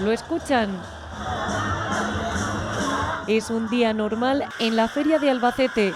¿Lo escuchan? Es un día normal en la Feria de Albacete.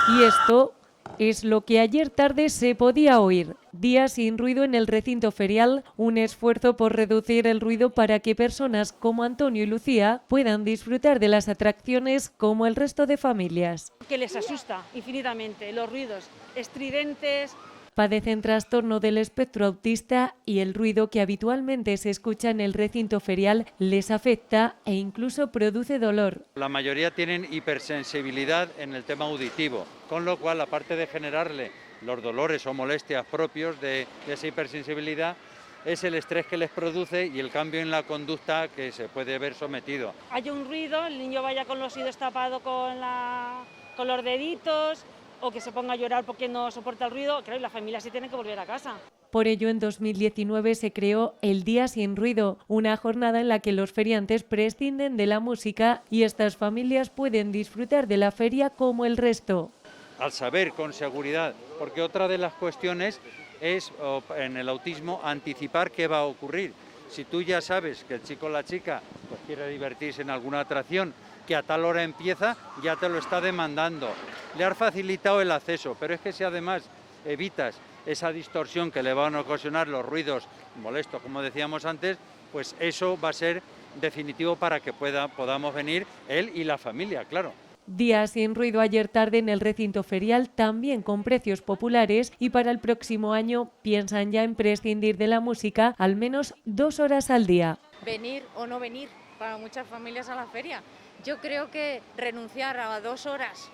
Y esto es lo que ayer tarde se podía oír. Día sin ruido en el recinto ferial, un esfuerzo por reducir el ruido para que personas como Antonio y Lucía puedan disfrutar de las atracciones como el resto de familias. Que les asusta infinitamente los ruidos estridentes. Padecen trastorno del espectro autista y el ruido que habitualmente se escucha en el recinto ferial les afecta e incluso produce dolor. La mayoría tienen hipersensibilidad en el tema auditivo, con lo cual, aparte de generarle los dolores o molestias propios de esa hipersensibilidad, es el estrés que les produce y el cambio en la conducta que se puede ver sometido. Hay un ruido, el niño vaya con los oídos tapados con los deditos, o que se ponga a llorar porque no soporta el ruido, claro, y la familia sí tiene que volver a casa. Por ello, en 2019 se creó el Día Sin Ruido, una jornada en la que los feriantes prescinden de la música y estas familias pueden disfrutar de la feria como el resto. Al saber con seguridad, porque otra de las cuestiones es en el autismo anticipar qué va a ocurrir. Si tú ya sabes que el chico o la chica pues, quiere divertirse en alguna atracción, que a tal hora empieza, ya te lo está demandando. Le has facilitado el acceso, pero es que si además evitas esa distorsión que le van a ocasionar los ruidos molestos, como decíamos antes, pues eso va a ser definitivo para que podamos venir él y la familia, claro. Día sin ruido ayer tarde en el recinto ferial, también con precios populares, y para el próximo año piensan ya en prescindir de la música al menos 2 horas al día. Venir o no venir para muchas familias a la feria. Yo creo que renunciar a 2 horas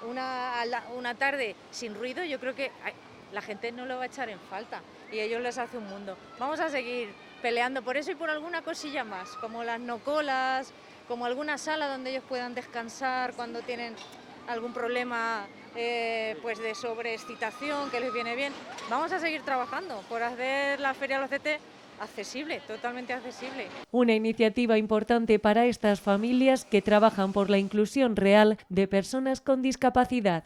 una tarde sin ruido, yo creo que la gente no lo va a echar en falta y a ellos les hace un mundo. Vamos a seguir peleando por eso y por alguna cosilla más, como las no colas, como alguna sala donde ellos puedan descansar cuando tienen algún problema pues de sobreexcitación que les viene bien. Vamos a seguir trabajando por hacer la Feria de Albacete accesible, totalmente accesible. Una iniciativa importante para estas familias que trabajan por la inclusión real de personas con discapacidad.